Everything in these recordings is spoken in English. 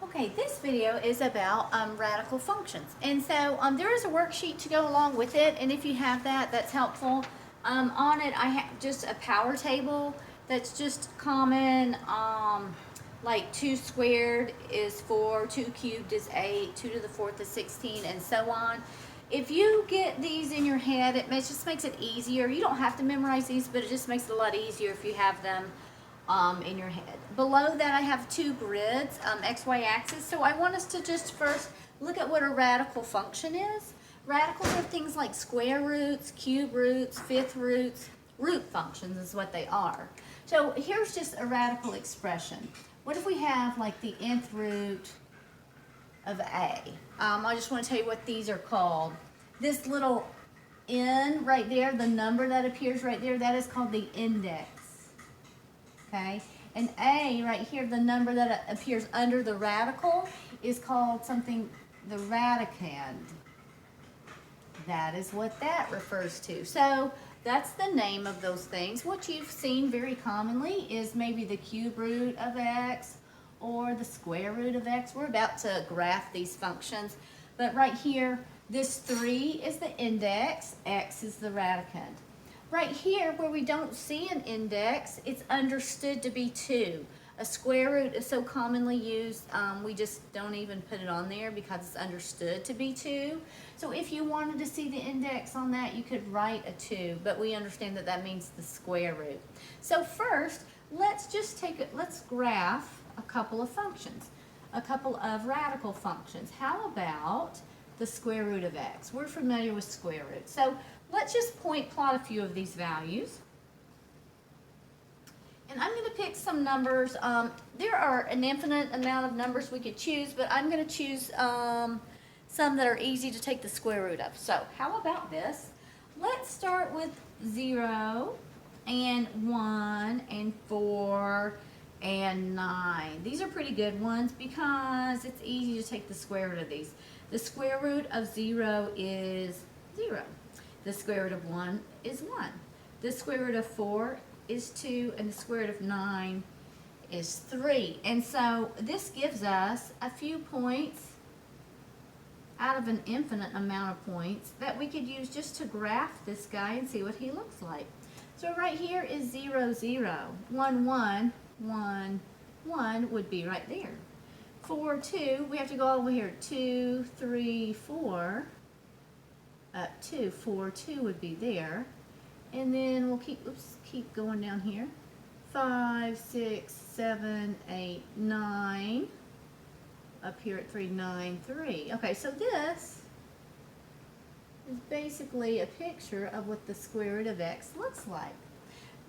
Okay, this video is about radical functions. And so there is a worksheet to go along with it, and if you have that, that's helpful. On it, I have just a power table that's just common, like 2 squared is 4, 2 cubed is 8, 2 to the 4th is 16, and so on. If you get these in your head, just makes it easier. You don't have to memorize these, but it just makes it a lot easier if you have them in your head. Below that I have 2 grids, XY axis. So I want us to just first look at what a radical function is. Radicals are things like square roots, cube roots, fifth roots. Root functions is what they are. So here's just a radical expression. What if we have like the nth root of a? I just want to tell you what these are called. This little n right there, the number that appears right there, that is called the index. Okay, and a right here, the number that appears under the radical is called something, the radicand. That is what that refers to. So that's the name of those things. What you've seen very commonly is maybe the cube root of x or the square root of x. We're about to graph these functions, but right here, this 3 is the index, x is the radicand. Right here, where we don't see an index, it's understood to be 2. A square root is so commonly used, we just don't even put it on there because it's understood to be 2. So if you wanted to see the index on that, you could write a 2, but we understand that that means the square root. So first, let's graph a couple of functions, a couple of radical functions. How about the square root of x? We're familiar with square root. So let's just point plot a few of these values. And I'm going to pick some numbers. There are an infinite amount of numbers we could choose, but I'm going to choose some that are easy to take the square root of. So how about this? Let's start with 0 and 1 and 4 and 9. These are pretty good ones because it's easy to take the square root of these. The square root of 0 is 0. The square root of 1 is 1. The square root of 4 is 2, and the square root of 9 is 3. And so this gives us a few points out of an infinite amount of points that we could use just to graph this guy and see what he looks like. So right here is 0, 0. 1, 1, 1, 1 would be right there. 4, 2, we have to go all the way here. 2, 3, 4. Up 2, 4, 2 would be there. And then we'll keep going down here. 5, 6, 7, 8, 9. Up here at 3, 9, 3. Okay, so this is basically a picture of what the square root of x looks like.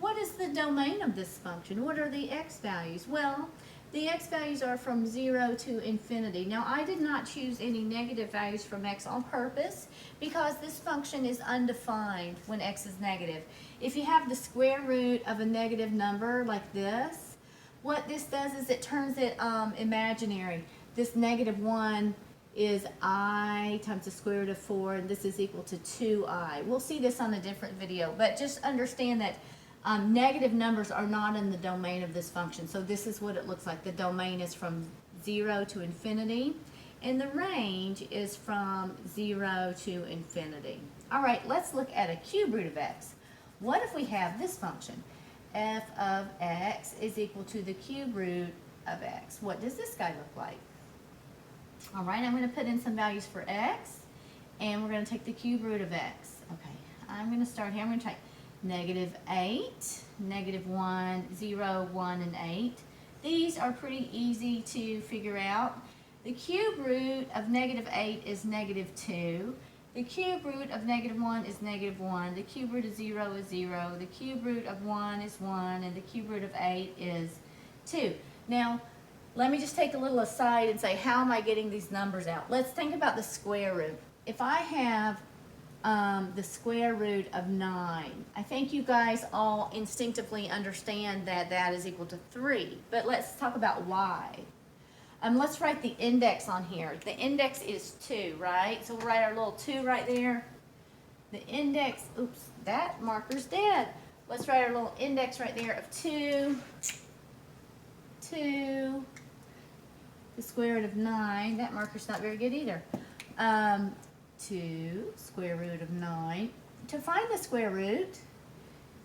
What is the domain of this function? What are the x values? Well, the x values are from 0 to infinity. Now, I did not choose any negative values from x on purpose because this function is undefined when x is negative. If you have the square root of a negative number like this, what this does is it turns it imaginary. This negative 1 is I times the square root of 4, and this is equal to 2i. We'll see this on a different video, but just understand that negative numbers are not in the domain of this function. So this is what it looks like. The domain is from 0 to infinity, and the range is from 0 to infinity. All right, let's look at a cube root of x. What if we have this function? F of x is equal to the cube root of x. What does this guy look like? All right, I'm going to put in some values for x, and we're going to take the cube root of x. Okay, I'm going to start here. I'm going to take negative 8, negative 1, 0, 1, and 8. These are pretty easy to figure out. The cube root of negative 8 is negative 2. The cube root of negative 1 is negative 1. The cube root of 0 is 0. The cube root of 1 is 1. And the cube root of 8 is 2. Now, let me just take a little aside and say, how am I getting these numbers out? Let's think about the square root. If I have the square root of 9. I think you guys all instinctively understand that that is equal to 3. But let's talk about why. Let's write the index on here. The index is 2, right? So we'll write our little 2 right there. The index, oops, that marker's dead. Let's write our little index right there of 2, 2. the square root of 9. That marker's not very good either. 2 square root of 9. To find the square root,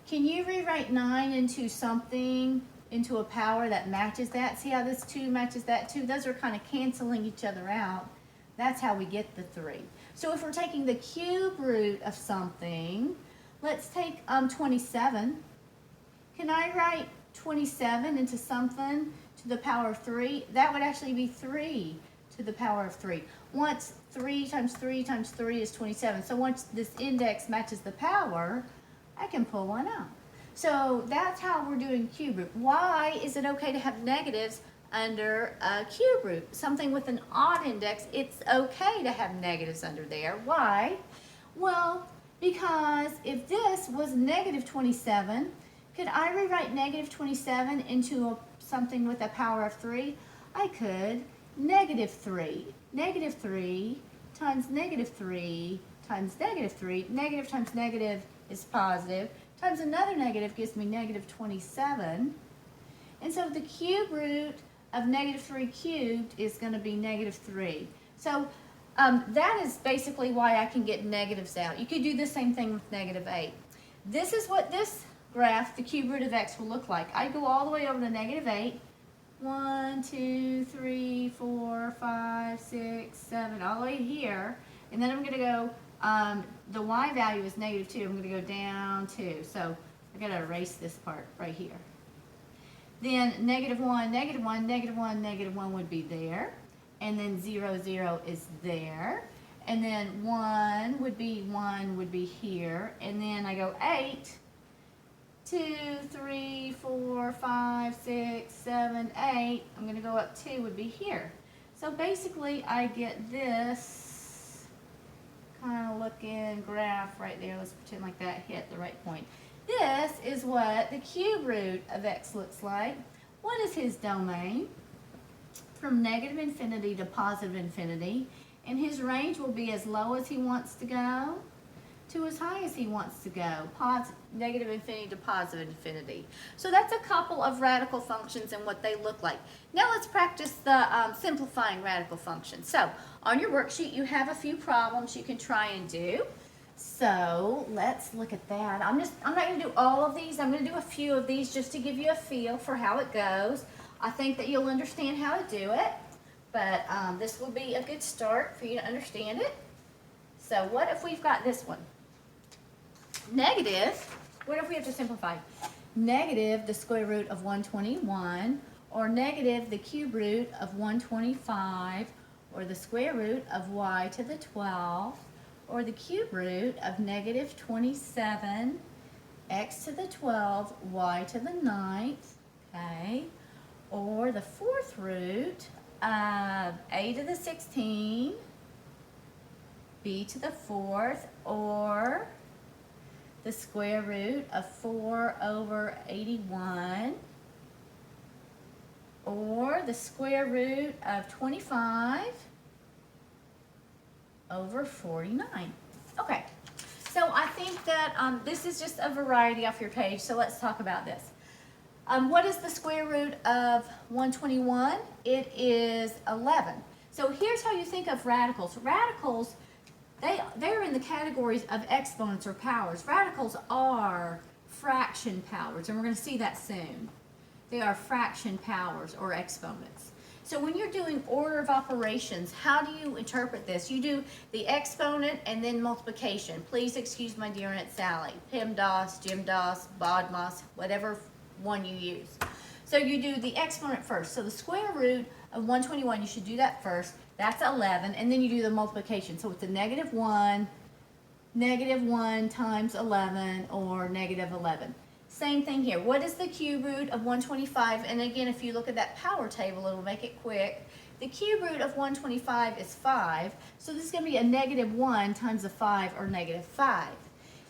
can you rewrite 9 into something, into a power that matches that? See how this 2 matches that 2? Those are kind of canceling each other out. That's how we get the 3. So if we're taking the cube root of something, let's take 27. Can I write 27 into something to the power of 3? That would actually be 3 to the power of 3. Once 3 times 3 times 3 is 27. So once this index matches the power, I can pull one out. So that's how we're doing cube root. Why is it okay to have negatives under a cube root? Something with an odd index, it's okay to have negatives under there. Why? Well, because if this was negative 27, could I rewrite negative 27 into something with a power of 3? I could. Negative 3. Negative 3 times negative 3 times negative 3. Negative times negative is positive. Times another negative gives me negative 27. And so the cube root of negative 3 cubed is going to be negative 3. So that is basically why I can get negatives out. You could do the same thing with negative 8. This is what this graph, the cube root of x, will look like. I go all the way over to negative 8. 1, 2, 3, 4, 5, 6, 7, all the way here. And then I'm going to go, the y value is negative 2. I'm going to go down 2. So I've got to erase this part right here. Then negative 1, negative 1, negative 1, negative 1 would be there. And then 0, 0 is there. And then 1 would be here. And then I go 8, 2, 3, 4, 5, 6, 7, 8. I'm going to go up 2 would be here. So basically I get this kind of looking graph right there. Let's pretend like that hit the right point. This is what the cube root of x looks like. What is his domain? From negative infinity to positive infinity. And his range will be as low as he wants to go to as high as he wants to go. Negative infinity to positive infinity. So that's a couple of radical functions and what they look like. Now let's practice the simplifying radical functions. So on your worksheet you have a few problems you can try and do. So let's look at that. I'm not going to do all of these. I'm going to do a few of these just to give you a feel for how it goes. I think that you'll understand how to do it, but this will be a good start for you to understand it. So what if we've got this one? Negative, what if we have to simplify? Negative the square root of 121, or negative the cube root of 125, or the square root of y to the 12th, or the cube root of negative 27, x to the 12th, y to the 9th, okay? Or the fourth root of a to the 16, b to the 4th, or the square root of 4 over 81, or the square root of 25 over 49. Okay, so I think that this is just a variety off your page, so let's talk about this. What is the square root of 121? It is 11. So here's how you think of radicals. Radicals, they're in the categories of exponents or powers. Radicals are fraction powers, and we're going to see that soon. They are fraction powers or exponents. So when you're doing order of operations, how do you interpret this? You do the exponent and then multiplication. Please excuse my dear Aunt Sally. PEMDAS, GEMDAS, BODMAS, whatever one you use. So you do the exponent first. So the square root of 121, you should do that first. That's 11, and then you do the multiplication. So it's a negative 1 times 11, or negative 11. Same thing here. What is the cube root of 125? And again, if you look at that power table, it'll make it quick. The cube root of 125 is 5. So this is going to be a negative 1 times a 5, or negative 5.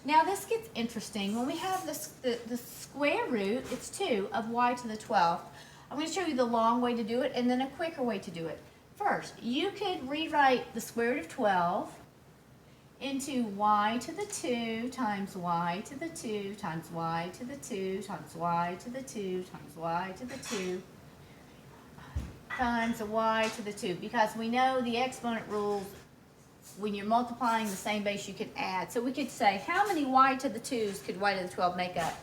Now this gets interesting. When we have the square root, it's 2 of y to the 12th. I'm going to show you the long way to do it and then a quicker way to do it. First, you could rewrite the square root of 12 into y to the 2 times y to the 2 times y to the 2 times y to the 2 times y to the 2. times y to the 2, because we know the exponent rules, when you're multiplying the same base, you can add. So we could say, how many y to the 2's could y to the 12 make up?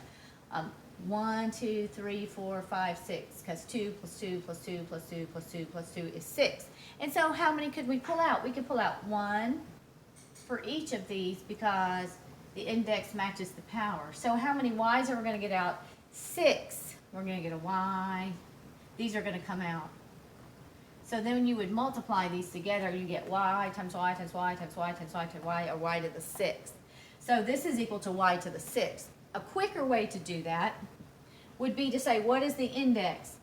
1, 2, 3, 4, 5, 6, because 2 plus 2 plus 2 plus 2 plus 2 plus 2 is 6. And so how many could we pull out? We could pull out 1 for each of these because the index matches the power. So how many y's are we going to get out? 6. We're going to get a y. These are going to come out. So then you would multiply these together, you get y times y times y times y times y times y, or y to the 6th. So this is equal to y to the 6th. A quicker way to do that would be to say, what is the index?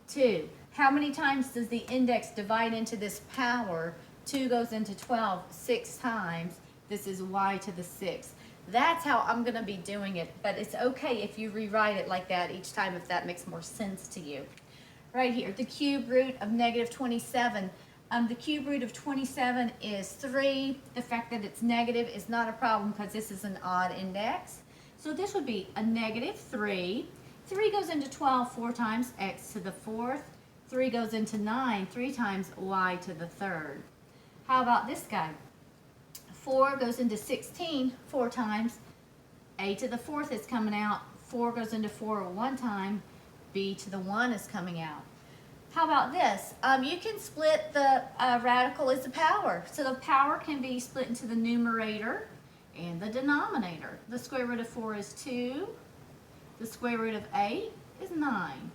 2. How many times does the index divide into this power? 2 goes into 12 6 times. This is y to the 6th. That's how I'm going to be doing it, but it's okay if you rewrite it like that each time if that makes more sense to you. Right here, the cube root of negative 27. The cube root of 27 is 3. The fact that it's negative is not a problem because this is an odd index. So this would be a negative 3. 3 goes into 12 4 times, x to the 4th. 3 goes into 9 3 times, y to the 3rd. How about this guy? 4 goes into 16 4 times, a to the 4th is coming out. 4 goes into 4 1 time, b to the 1 is coming out. How about this? You can split the radical as a power. So the power can be split into the numerator and the denominator. The square root of 4 is 2. The square root of 8 is 9.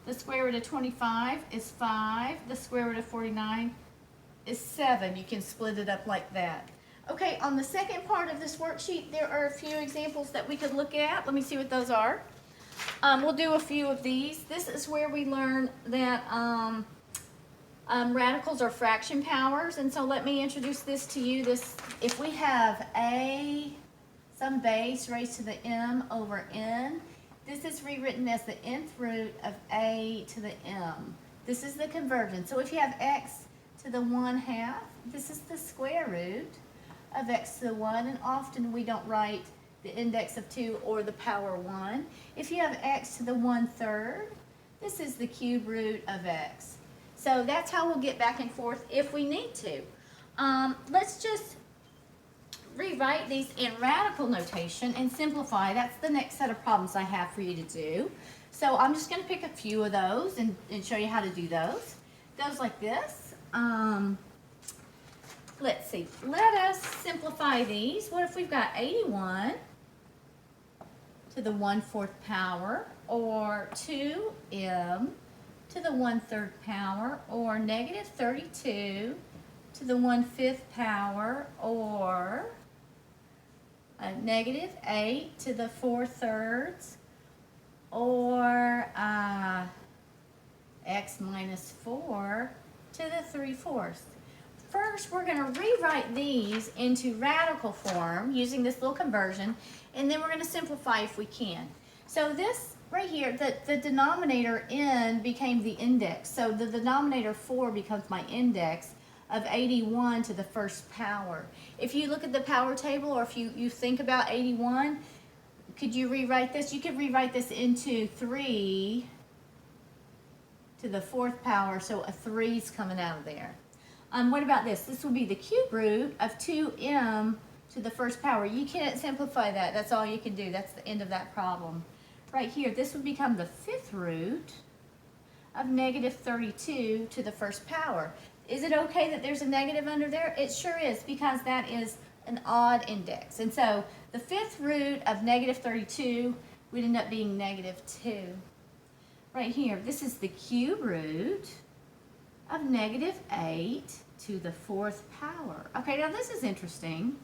The square root of 25 is 5. The square root of 49 is 7. You can split it up like that. Okay, on the second part of this worksheet, there are a few examples that we could look at. Let me see what those are. We'll do a few of these. This is where we learn that radicals are fraction powers. And so let me introduce this to you. If we have some base raised to the m over n, this is rewritten as the nth root of a to the m. This is the conversion. So if you have x to the 1/2, this is the square root of x to the 1, and often we don't write the index of 2 or the power 1. If you have x to the 1/3, this is the cube root of x. So that's how we'll get back and forth if we need to. Let's just rewrite these in radical notation and simplify. That's the next set of problems I have for you to do. So I'm just going to pick a few of those and show you how to do those. Goes like this. Let's see. Let us simplify these. What if we've got 81 to the 1/4 power, or 2m to the 1/3 power, or negative 32 to the 1/5 power, or negative 8 to the 4/3, or x minus 4 to the 3/4. First, we're going to rewrite these into radical form using this little conversion, and then we're going to simplify if we can. So this right here, the denominator n became the index. So the denominator 4 becomes my index of 81 to the 1st power. If you look at the power table, or if you think about 81, could you rewrite this? You could rewrite this into 3 to the 4th power, so a 3's coming out of there. What about this? This will be the cube root of 2m to the 1st power. You can't simplify that. That's all you can do. That's the end of that problem. Right here, this would become the 5th root of negative 32 to the 1st power. Is it okay that there's a negative under there? It sure is, because that is an odd index. And so the 5th root of negative 32 would end up being negative 2. Right here, this is the cube root of negative 8 to the 4th power. Okay, now this is interesting.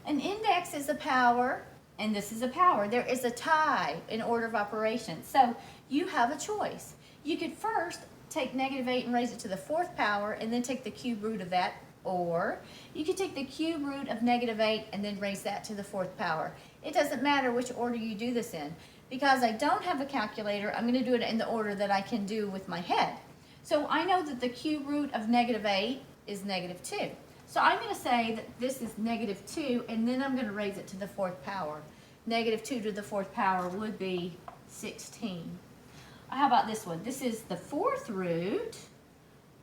An index is a power, and this is a power. There is a tie in order of operations. So you have a choice. You could first take negative 8 and raise it to the 4th power, and then take the cube root of that, or you could take the cube root of negative 8 and then raise that to the 4th power. It doesn't matter which order you do this in. Because I don't have a calculator, I'm going to do it in the order that I can do with my head. So I know that the cube root of negative 8 is negative 2. So I'm going to say that this is negative 2, and then I'm going to raise it to the 4th power. Negative 2 to the 4th power would be 16. How about this one? This is the 4th root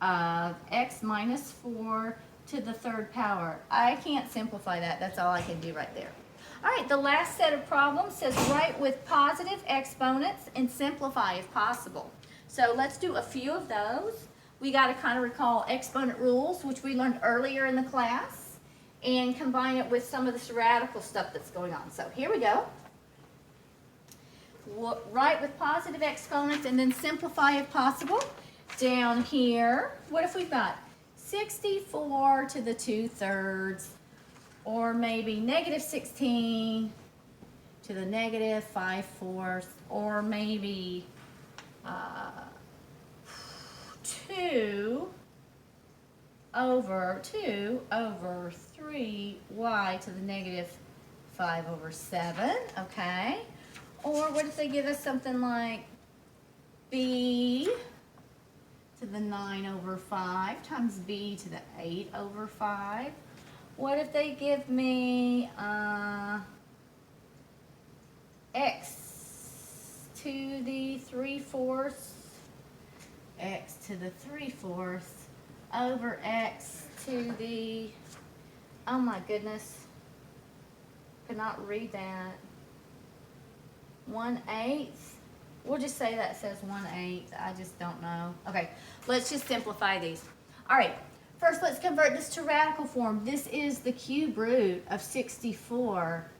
of x minus 4 to the third power. I can't simplify that. That's all I can do right there. All right, the last set of problems says write with positive exponents and simplify if possible. So let's do a few of those. We got to kind of recall exponent rules, which we learned earlier in the class, and combine it with some of this radical stuff that's going on. So here we go. Write with positive exponents and then simplify if possible. Down here, what if we've got 64 to the 2/3, or maybe negative 16 to the negative 5/4, or maybe 2 over 3y to the negative 5/7, okay? Or what if they give us something like b to the 9/5 times b to the 8/5? What if they give me x to the 3/4, x to the 3/4 over x to the, oh my goodness, could not read that, 1/8? We'll just say that says 1/8. I just don't know. Okay, let's just simplify these. All right, first let's convert this to radical form. This is the cube root of 64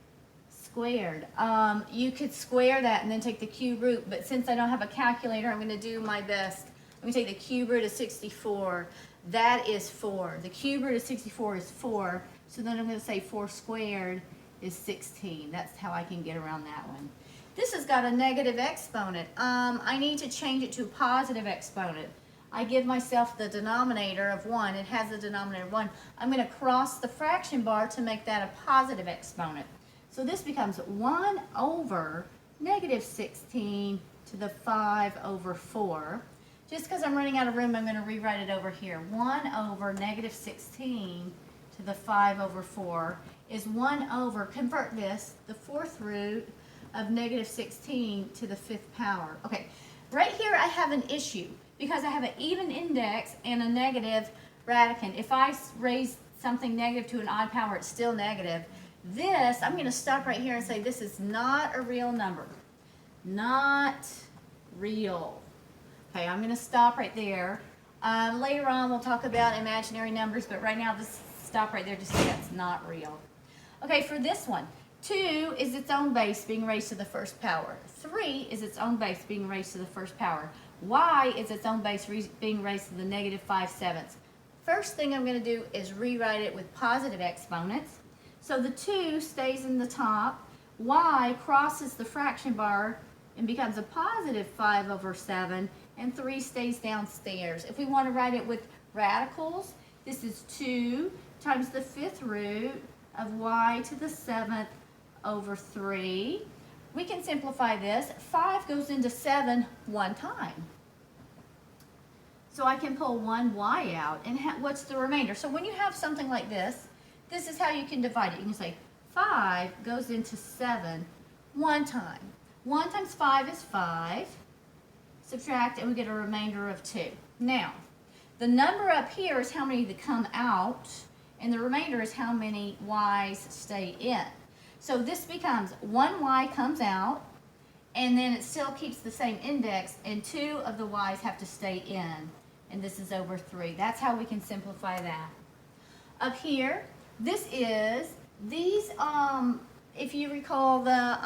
squared. You could square that and then take the cube root, but since I don't have a calculator, I'm going to do my best. I'm going to take the cube root of 64. That is 4. The cube root of 64 is 4, so then I'm going to say 4 squared is 16. That's how I can get around that one. This has got a negative exponent. I need to change it to a positive exponent. I give myself the denominator of 1. It has the denominator of 1. I'm going to cross the fraction bar to make that a positive exponent. So this becomes 1 over negative 16 to the 5/4. Just because I'm running out of room, I'm going to rewrite it over here. 1 over negative 16 to the 5/4 is 1 over, convert this, the 4th root of negative 16 to the 5th power. Okay, right here I have an issue because I have an even index and a negative radicand. If I raise something negative to an odd power, it's still negative. This, I'm going to stop right here and say this is not a real number. Not real. Okay, I'm going to stop right there. Later on we'll talk about imaginary numbers, but right now just stop right there to say that's not real. Okay, for this one, 2 is its own base being raised to the 1st power. 3 is its own base being raised to the 1st power. Y is its own base being raised to the negative 5/7. First thing I'm going to do is rewrite it with positive exponents. So the 2 stays in the top. Y crosses the fraction bar and becomes a positive 5/7, and 3 stays downstairs. If we want to write it with radicals, this is 2 times the 5th root of y to the 7th over 3. We can simplify this. 5 goes into 7 one time. So I can pull 1y out. And what's the remainder? So when you have something like this, this is how you can divide it. You can say 5 goes into 7 one time. 1 times 5 is 5. Subtract, and we get a remainder of 2. Now, the number up here is how many that come out, and the remainder is how many y's stay in. So this becomes 1y comes out, and then it still keeps the same index, and 2 of the y's have to stay in, and this is over 3. That's how we can simplify that. Up here, this is these, if you recall the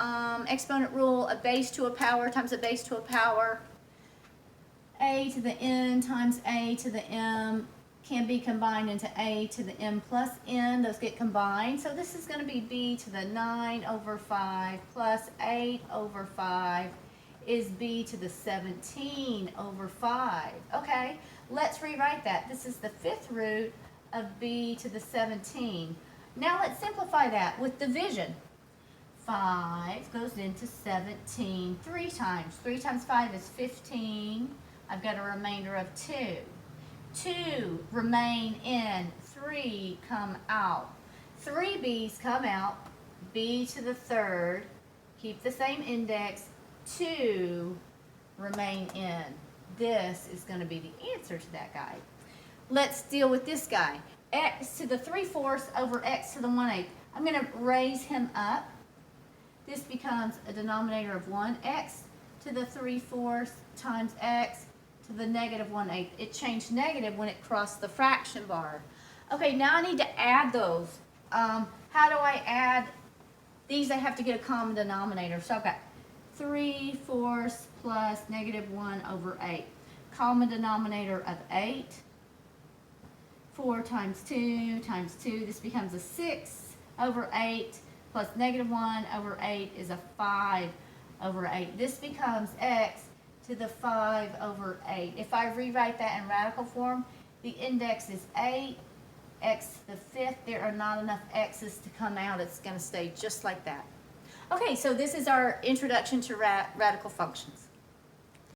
exponent rule, a base to a power times a base to a power, a to the n times a to the m can be combined into a to the m plus n. Those get combined. So this is going to be b to the 9/5 plus 8/5 is b to the 17/5. Okay, let's rewrite that. This is the 5th root of b to the 17. Now let's simplify that with division. 5 goes into 17 3 times. 3 times 5 is 15. I've got a remainder of 2. 2 remain in, 3 come out. 3 b's come out, b to the 3rd, keep the same index, 2 remain in. This is going to be the answer to that guy. Let's deal with this guy. X to the 3/4 over x to the 1/8. I'm going to raise him up. This becomes a denominator of 1. X to the 3/4 times x to the negative 1/8. It changed negative when it crossed the fraction bar. Okay, now I need to add those. How do I add these? I have to get a common denominator. So I've got 3/4 plus negative 1 over 8. Common denominator of 8. 4 times 2 times 2. This becomes a 6 over 8 plus negative 1 over 8 is a 5 over 8. This becomes x to the 5 over 8. If I rewrite that in radical form, the index is 8. X to the 5th, there are not enough x's to come out. It's going to stay just like that. Okay, so this is our introduction to radical functions.